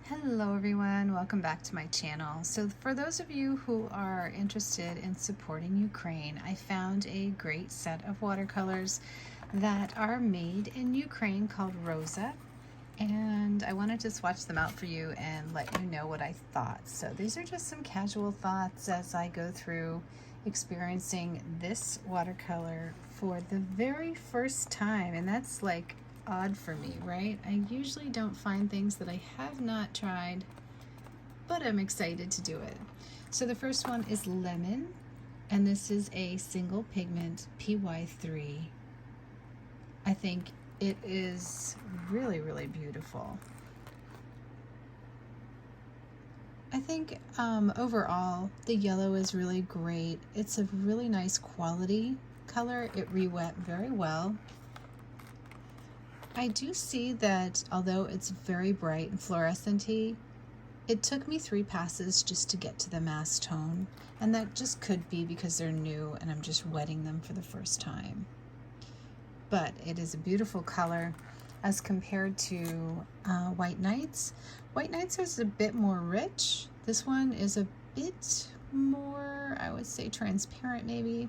Hello everyone, welcome back to my channel. So for those of you who are interested in supporting Ukraine, I found a great set of watercolors that are made in Ukraine called Rosa, and I wanted to swatch them out for you and let you know what I thought. So these are just some casual thoughts as I go through experiencing this watercolor for the very first time, and that's like odd for me, right? I usually don't find things that I have not tried, but I'm excited to do it. So the first one is Lemon, and this is a single pigment PY3. I think it is really, really beautiful. I think overall the yellow is really great. It's a really nice quality color. It re-wet very well. I do see that although it's very bright and fluorescent-y, it took me 3 passes just to get to the mass tone, and that just could be because they're new and I'm just wetting them for the first time. But it is a beautiful color as compared to White Nights. White Nights is a bit more rich. This one is a bit more, I would say, transparent maybe.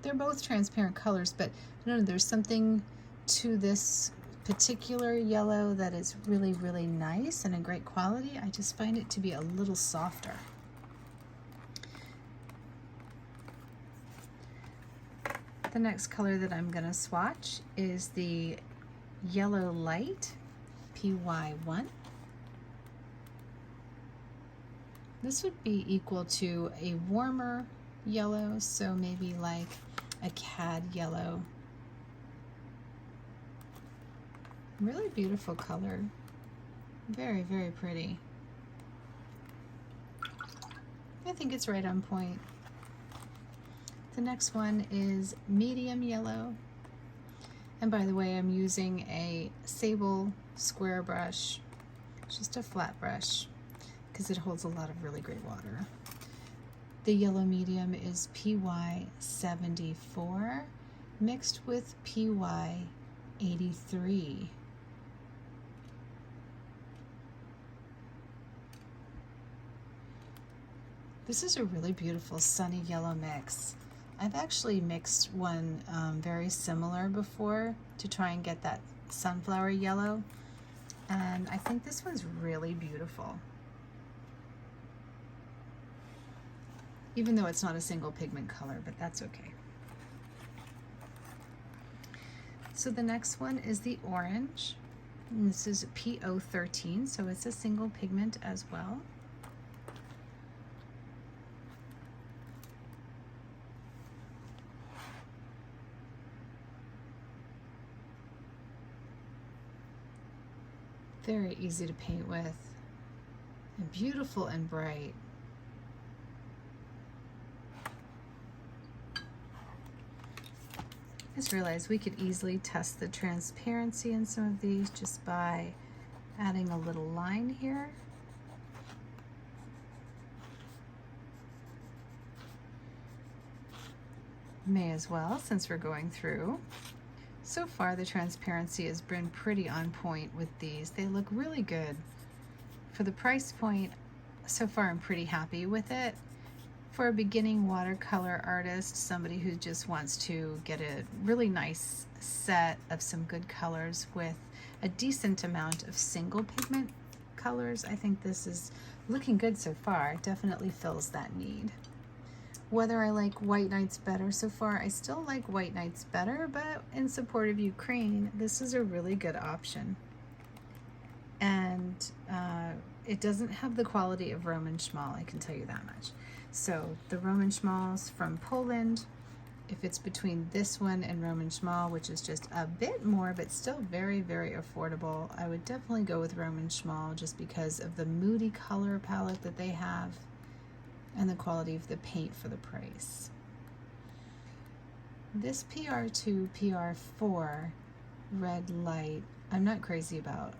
They're both transparent colors, but I don't know, there's something to this particular yellow that is really, really nice and a great quality. I just find it to be a little softer. The next color that I'm going to swatch is the Yellow Light PY1. This would be equal to a warmer yellow, so maybe like a cad yellow. Really beautiful color. Very, very pretty. I think it's right on point. The next one is Medium Yellow. And by the way, I'm using a sable square brush, just a flat brush, because it holds a lot of really great water. The yellow medium is PY74 mixed with PY83. This is a really beautiful sunny yellow mix. I've actually mixed one very similar before to try and get that sunflower yellow, and I think this one's really beautiful. Even though it's not a single pigment color, but that's okay. So the next one is the orange, and this is PO13, so it's a single pigment as well. Very easy to paint with, and beautiful and bright. I just realized we could easily test the transparency in some of these just by adding a little line here. May as well, since we're going through. So far the transparency has been pretty on point with these. They look really good. For the price point, so far I'm pretty happy with it. For a beginning watercolor artist, somebody who just wants to get a really nice set of some good colors with a decent amount of single pigment colors, I think this is looking good so far. It definitely fills that need. Whether I like White Nights better so far, I still like White Nights better, but in support of Ukraine, this is a really good option. And it doesn't have the quality of Roman Szmal, I can tell you that much. So the Roman Szmals from Poland, if it's between this one and Roman Szmal, which is just a bit more, but still very, very affordable, I would definitely go with Roman Szmal just because of the moody color palette that they have and the quality of the paint for the price. This PR2, PR4 red light, I'm not crazy about.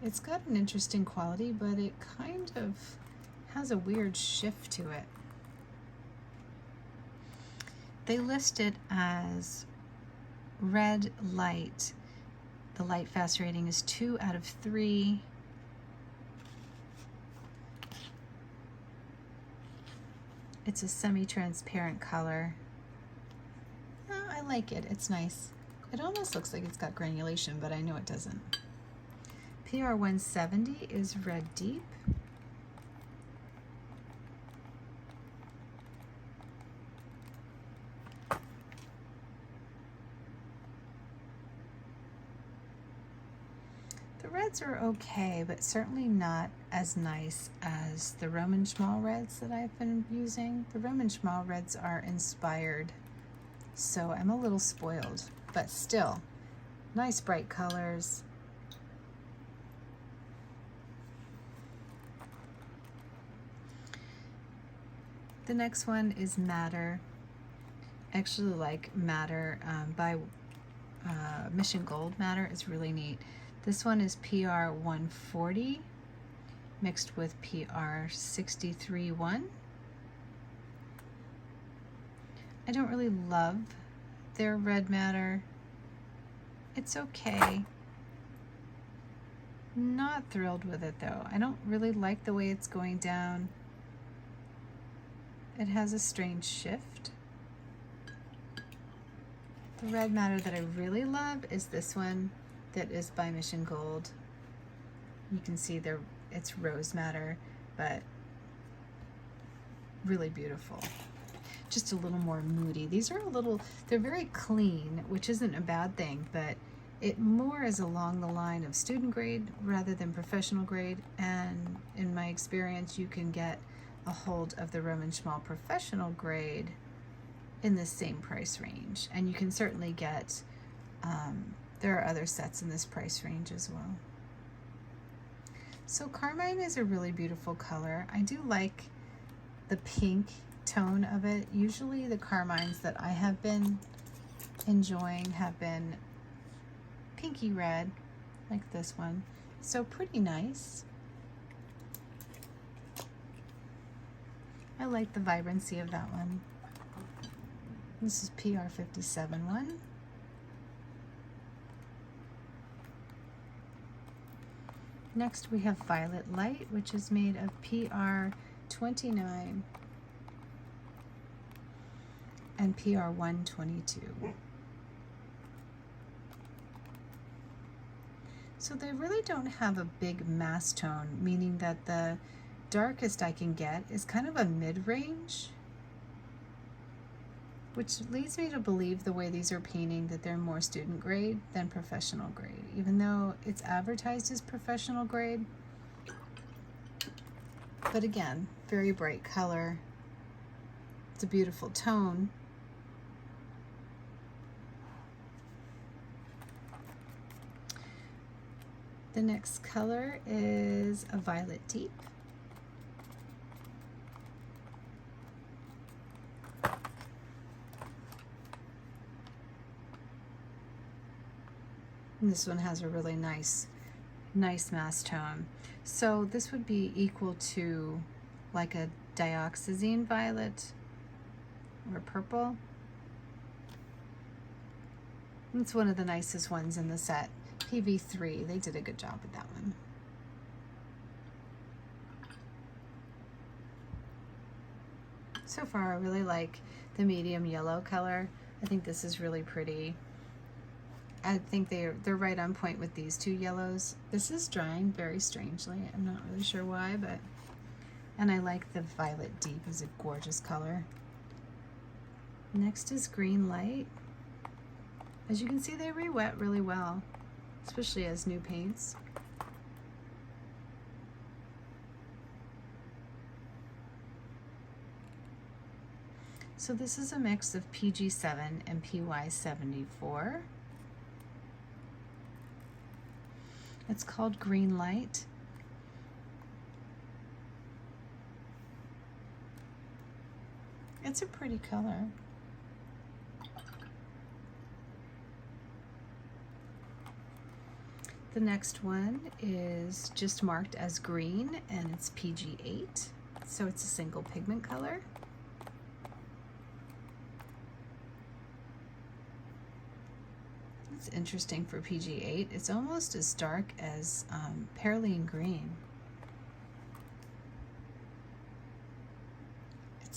It's got an interesting quality, but it kind of has a weird shift to it. They list it as red light. The light fast rating is 2 out of 3. It's a semi-transparent color. Oh, I like it. It's nice. It almost looks like it's got granulation, but I know it doesn't. PR 170 is Red Deep. The reds are okay, but certainly not as nice as the Roman Szmal reds that I've been using. The Roman Szmal reds are inspired, so I'm a little spoiled, but still, nice bright colors. The next one is Matter. I actually like Matter by Mission Gold. Matter is really neat. This one is PR 140 mixed with PR 63.1. I don't really love their red matter. It's okay. Not thrilled with it though. I don't really like the way it's going down. It has a strange shift. The red matter that I really love is this one that is by Mission Gold. You can see it's rose matter, but really beautiful. Just a little more moody. These are they're very clean, which isn't a bad thing, but it more is along the line of student grade rather than professional grade. And in my experience, you can get a hold of the Roman Szmal professional grade in the same price range. And you can certainly get, there are other sets in this price range as well. So Carmine is a really beautiful color. I do like the pink tone of it. Usually the carmines that I have been enjoying have been pinky red, like this one. So pretty nice. I like the vibrancy of that one. This is PR 57.1. Next we have Violet Light, which is made of PR 29 and PR 122. So they really don't have a big mass tone, meaning that the darkest I can get is kind of a mid-range, which leads me to believe the way these are painting that they're more student grade than professional grade, even though it's advertised as professional grade. But again, very bright color. It's a beautiful tone. The next color is a Violet Deep. And this one has a really nice mass tone. So this would be equal to like a dioxazine violet or purple. It's one of the nicest ones in the set. PV3, they did a good job with that one. So far I really like the medium yellow color. I think this is really pretty. I think they're right on point with these two yellows. This is drying very strangely. I'm not really sure why, but, and I like the Violet Deep is a gorgeous color. Next is Green Light. As you can see, they re-wet really well, especially as new paints. So this is a mix of PG7 and PY74. It's called Green Light. It's a pretty color. The next one is just marked as green and it's PG8, so it's a single pigment color. It's interesting for PG8. It's almost as dark as Perylene Green.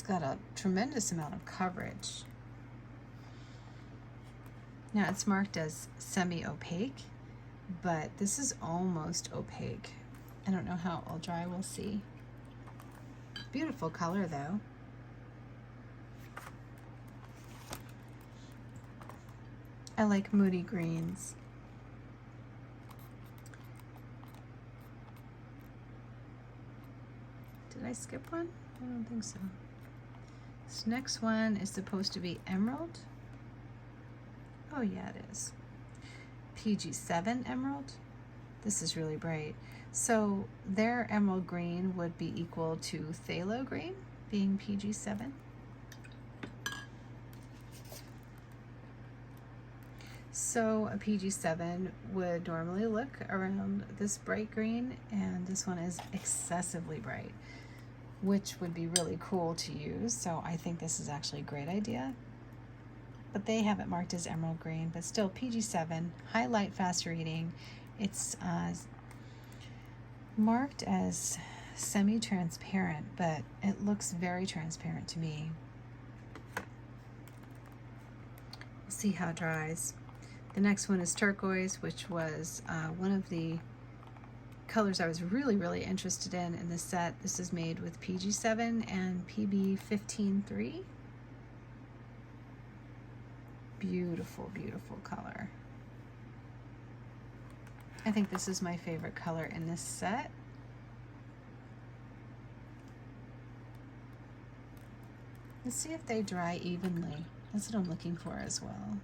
It's got a tremendous amount of coverage. Now it's marked as semi-opaque, but this is almost opaque. I don't know how it will dry, we'll see. Beautiful color though. I like moody greens. Did I skip one? I don't think so. This next one is supposed to be emerald. Oh yeah, it is. PG7 emerald. This is really bright. So their emerald green would be equal to phthalo green, being PG7. So a PG7 would normally look around this bright green, and this one is excessively bright, which would be really cool to use. So I think this is actually a great idea. But they have it marked as emerald green, but still PG7, high light, fast reading. It's marked as semi-transparent, but it looks very transparent to me. We'll see how it dries. The next one is turquoise, which was one of the colors I was really interested in this set. This is made with PG7 and PB15-3. Beautiful, beautiful color. I think this is my favorite color in this set. Let's see if they dry evenly. That's what I'm looking for as well.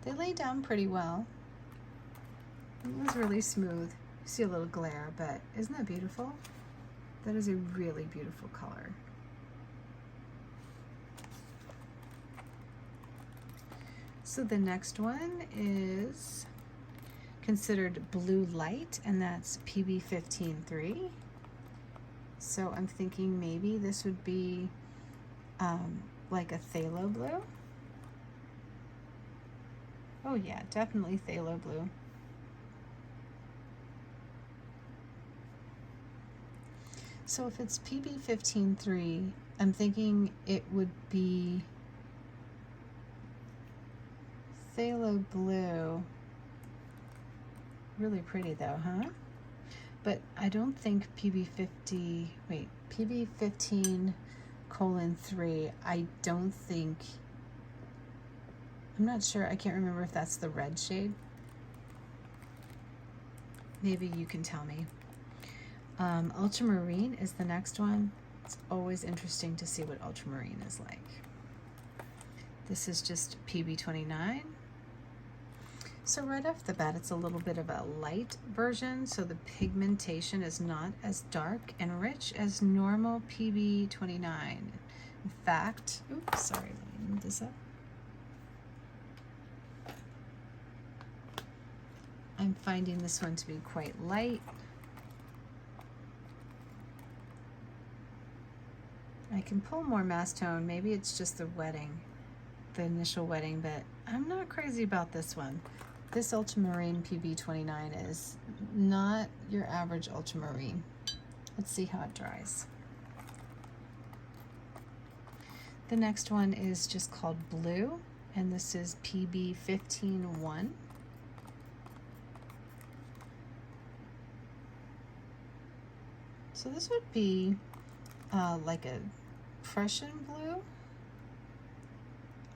They lay down pretty well. It was really smooth. You see a little glare, but isn't that beautiful? That is a really beautiful color. So the next one is considered blue light, and that's PB15-3. So I'm thinking maybe this would be like a phthalo blue. Oh yeah, definitely phthalo blue. So if it's PB15-3, I'm thinking it would be phthalo blue. Really pretty though, huh? But I don't think PB15:3, I don't think, I'm not sure, I can't remember if that's the red shade. Maybe you can tell me. Ultramarine is the next one. It's always interesting to see what ultramarine is like. This is just PB29. So right off the bat, it's a little bit of a light version, so the pigmentation is not as dark and rich as normal PB29. In fact, oops, sorry, let me move this up. I'm finding this one to be quite light. I can pull more mass tone. Maybe it's just the wetting, the initial wetting, but I'm not crazy about this one. This ultramarine PB29 is not your average ultramarine. Let's see how it dries. The next one is just called blue, and this is PB15-1. So this would be like a Prussian blue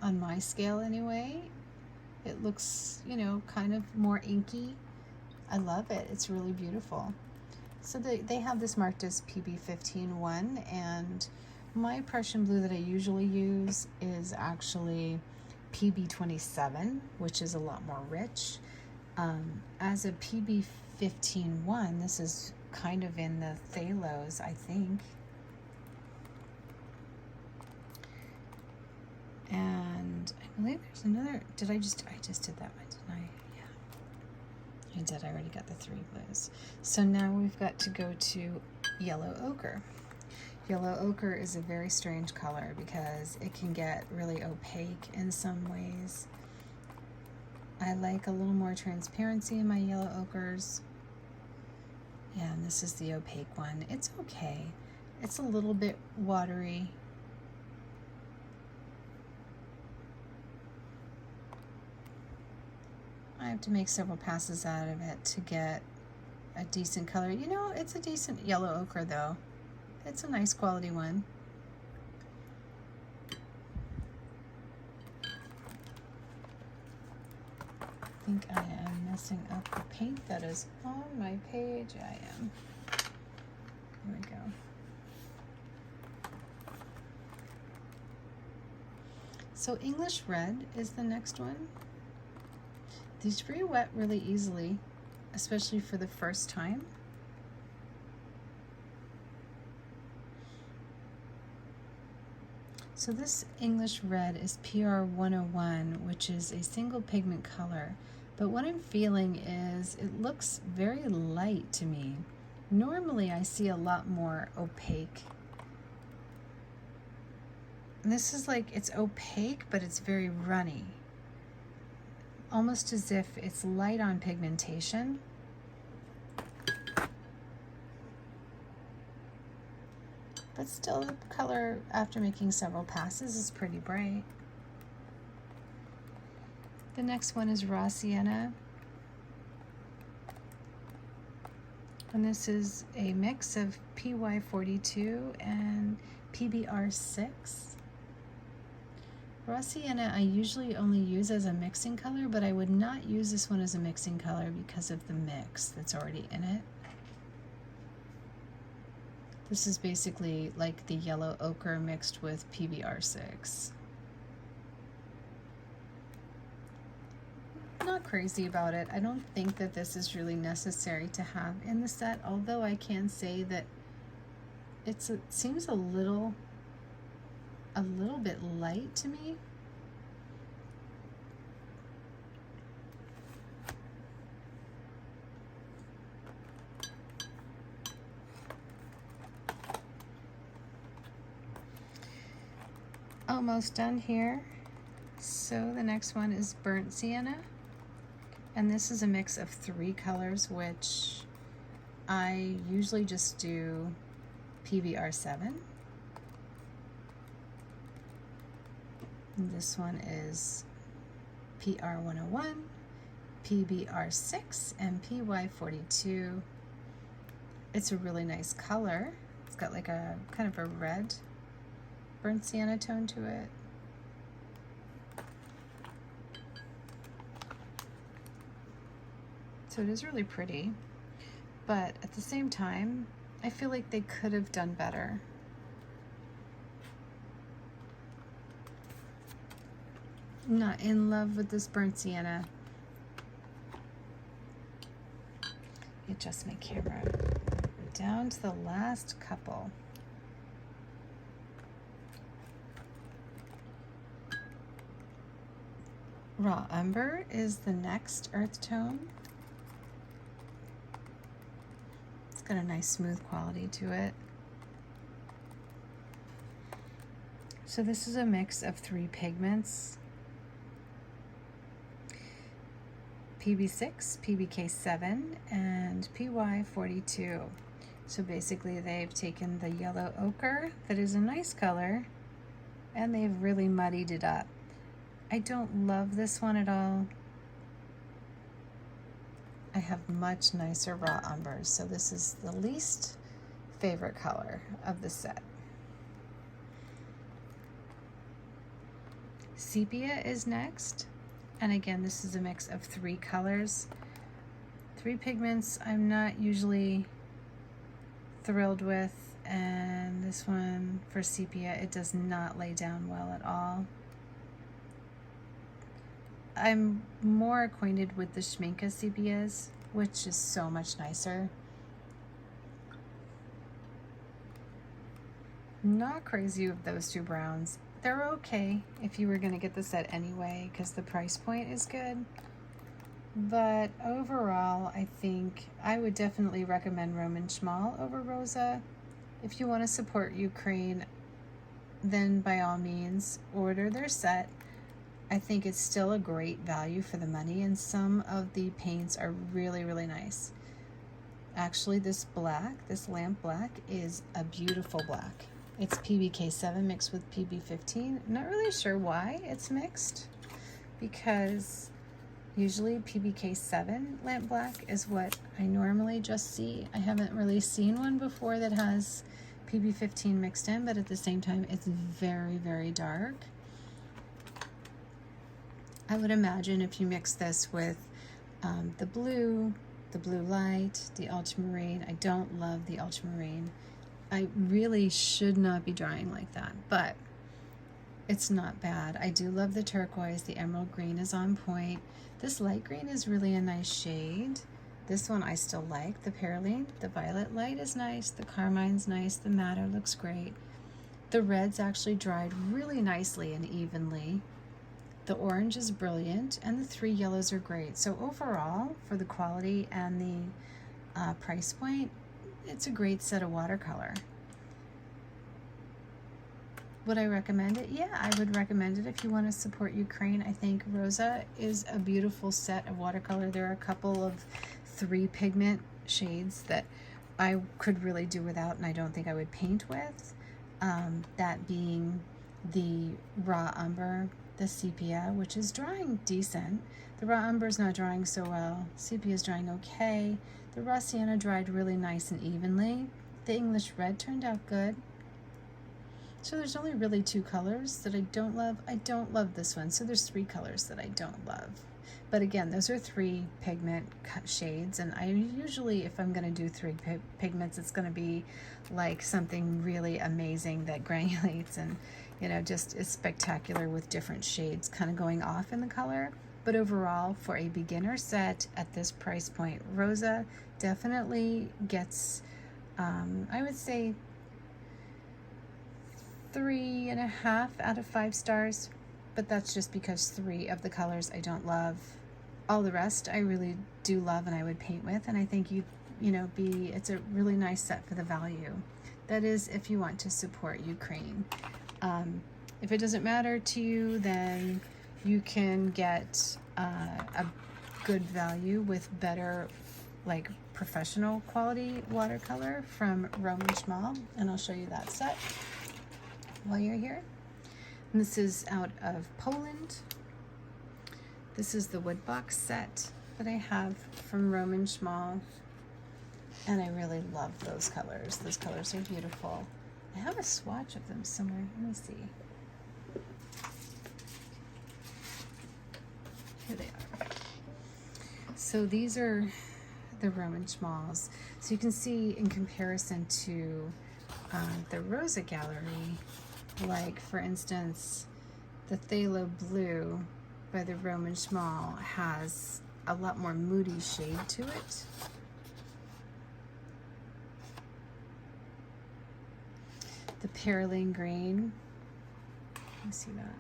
on my scale anyway. It looks, you know, kind of more inky. I love it. It's really beautiful. So they have this marked as PB15-1, and my Prussian blue that I usually use is actually PB27, which is a lot more rich. As a PB15-1, this is kind of in the phthalos, I think. And I believe there's another, I just did that one, didn't I? Yeah, I did. I already got the 3 blues. So now we've got to go to yellow ochre. Yellow ochre is a very strange color because it can get really opaque in some ways. I like a little more transparency in my yellow ochres. Yeah, and this is the opaque one. It's okay. It's a little bit watery. I have to make several passes out of it to get a decent color. You know, it's a decent yellow ochre though. It's a nice quality one. I think I am messing up the paint that is on my page. I am. Here we go. So English Red is the next one. These re-wet really easily, especially for the first time. So this English Red is PR 101, which is a single pigment color. But what I'm feeling is it looks very light to me. Normally I see a lot more opaque. And this is like, it's opaque, but it's very runny. Almost as if it's light on pigmentation. But still, the color, after making several passes, is pretty bright. The next one is Raw Sienna. And this is a mix of PY42 and PBR6. Raw Sienna I usually only use as a mixing color, but I would not use this one as a mixing color because of the mix that's already in it. This is basically like the yellow ochre mixed with PBR6. Not crazy about it. I don't think that this is really necessary to have in the set, although I can say that it seems a little bit light to me. Almost done here. So the next one is Burnt Sienna, and this is a mix of 3 colors, which I usually just do PBR7. And this one is PR101, PBR6, and PY42. It's a really nice color. It's got like a kind of a red burnt sienna tone to it. So it is really pretty, but at the same time, I feel like they could have done better. I'm not in love with this burnt sienna. Adjust my camera down to the last couple. Raw Umber is the next earth tone. It's got a nice smooth quality to it. So this is a mix of 3 pigments. PB6, PBK7, and PY42. So basically they've taken the yellow ochre, that is a nice color, and they've really muddied it up. I don't love this one at all. I have much nicer raw umbers, so this is the least favorite color of the set. Sepia is next, and again this is a mix of 3 colors. 3 pigments I'm not usually thrilled with, and this one for sepia, it does not lay down well at all. I'm more acquainted with the Schmincke sepias, which is so much nicer. Not crazy with those 2 browns. They're okay if you were going to get the set anyway, because the price point is good. But overall, I think I would definitely recommend Roman Szmal over Rosa. If you want to support Ukraine, then by all means, order their set. I think it's still a great value for the money, and some of the paints are really, really nice. Actually, this black, this lamp black, is a beautiful black. It's PBK7 mixed with PB15. I'm not really sure why it's mixed, because Usually PBK 7 lamp black is what I normally just see. I haven't really seen one before that has PB15 mixed in, but at the same time, it's very, very dark. I would imagine if you mix this with the blue light, the ultramarine. I don't love the ultramarine. I really should not be drawing like that, but it's not bad. I do love the turquoise. The emerald green is on point. This light green is really a nice shade. This one I still like. The perylene, the violet light is nice. The carmine's nice. The madder looks great. The red's actually dried really nicely and evenly. The orange is brilliant, and the 3 yellows are great. So overall, for the quality and the price point, it's a great set of watercolor. Would I recommend it? Yeah, I would recommend it if you want to support Ukraine. I think Rosa is a beautiful set of watercolor. There are a couple of 3 pigment shades that I could really do without, and I don't think I would paint with. That being the raw umber, the sepia, which is drying decent. The raw umber is not drying so well. Sepia is drying okay. The raw sienna dried really nice and evenly. The English red turned out good. So there's only really 2 colors that I don't love. I don't love this one, so there's 3 colors that I don't love. But again, those are 3 pigment shades, and I usually, if I'm going to do 3 pigments, it's going to be like something really amazing that granulates and, you know, just is spectacular with different shades kind of going off in the color. But overall, for a beginner set at this price point, Rosa definitely gets, I would say, 3.5 out of 5 stars, but that's just because 3 of the colors I don't love. All the rest I really do love and I would paint with, and I think it's a really nice set for the value. That is if you want to support Ukraine. If it doesn't matter to you, then you can get a good value with better, like, professional quality watercolor from Roman Szmal, and I'll show you that set while you're here. And this is out of Poland. This is the woodbox set that I have from Roman Szmal, and I really love those colors. Those colors are beautiful. I have a swatch of them somewhere. Let me see. Here they are. So these are the Roman Szmals. So you can see in comparison to the Rosa gallery, like for instance, the Phthalo Blue by the Roman Szmal has a lot more moody shade to it. The Perylene Green, let me see that.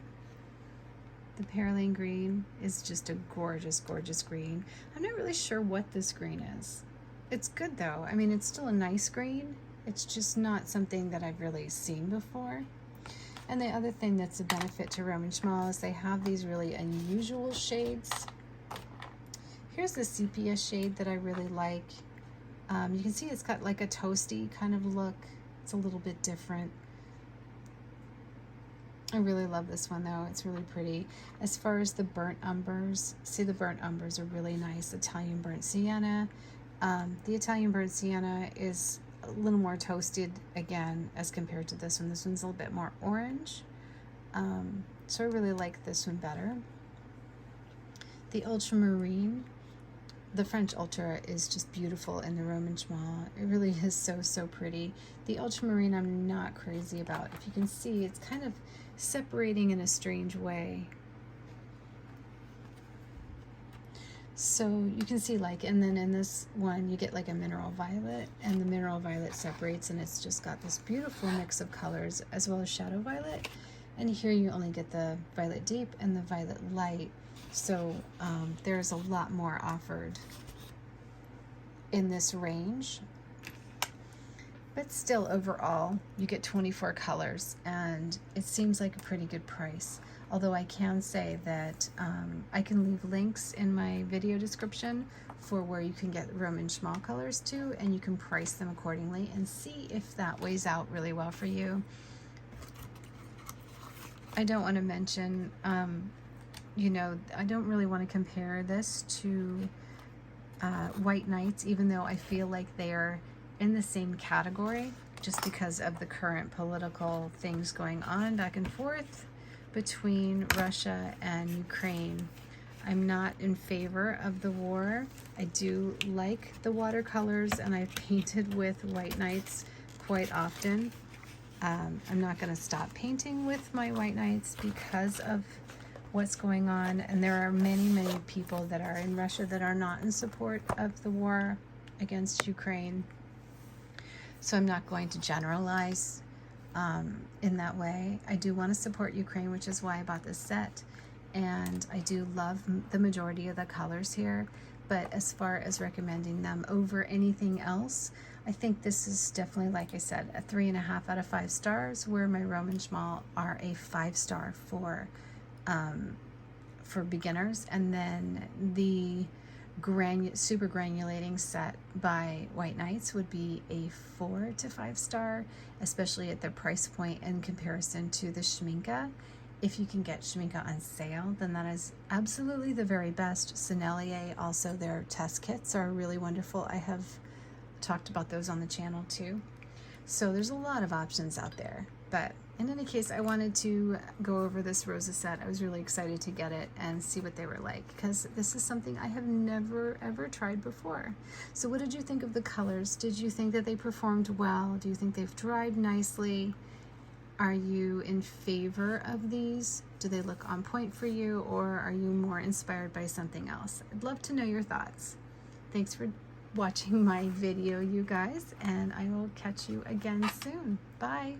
The Perylene Green is just a gorgeous, gorgeous green. I'm not really sure what this green is. It's good though. I mean, it's still a nice green. It's just not something that I've really seen before. And the other thing that's a benefit to Roman Szmal is they have these really unusual shades. Here's the sepia shade that I really like. You can see it's got like a toasty kind of look. It's a little bit different. I really love this one though. It's really pretty. As far as the burnt umbers, see, the burnt umbers are really nice. Italian burnt sienna. The Italian burnt sienna is a little more toasted again as compared to this one. This one's a little bit more orange. So I really like this one better. The ultramarine, the French ultra, is just beautiful in the Roman Szmal. It really is so, so pretty. The ultramarine I'm not crazy about. If you can see, it's kind of separating in a strange way. So you can see, like, and then in this one you get like a mineral violet, and the mineral violet separates and it's just got this beautiful mix of colors, as well as shadow violet. And here you only get the violet deep and the violet light. So there's a lot more offered in this range. But still, overall, you get 24 colors, and it seems like a pretty good price. Although I can say that I can leave links in my video description for where you can get Roman Szmal colors too, and you can price them accordingly and see if that weighs out really well for you. I don't want to mention you know, I don't really want to compare this to White Nights, even though I feel like they are in the same category, just because of the current political things going on back and forth between Russia and Ukraine. I'm not in favor of the war. I do like the watercolors, and I've painted with White Nights quite often. I'm not going to stop painting with my White Nights because of what's going on, and there are many people that are in Russia that are not in support of the war against Ukraine. So I'm not going to generalize in that way. I do want to support Ukraine, which is why I bought this set, and I do love the majority of the colors here, but as far as recommending them over anything else, I think this is definitely, like I said, a 3.5 out of 5 stars, where my Roman Szmal are a 5-star for beginners. And then the super granulating set by White Nights would be a 4 to 5 star, especially at the price point in comparison to the Schminke. If you can get Schminke on sale, then that is absolutely the very best. Sennelier, also their test kits are really wonderful. I have talked about those on the channel too. So there's a lot of options out there, but in any case, I wanted to go over this Rosa set. I was really excited to get it and see what they were like, because this is something I have never ever tried before. So what did you think of the colors? Did you think that they performed well? Do you think they've dried nicely? Are you in favor of these? Do they look on point for you, or are you more inspired by something else? I'd love to know your thoughts. Thanks for watching my video, you guys, and I will catch you again soon. Bye.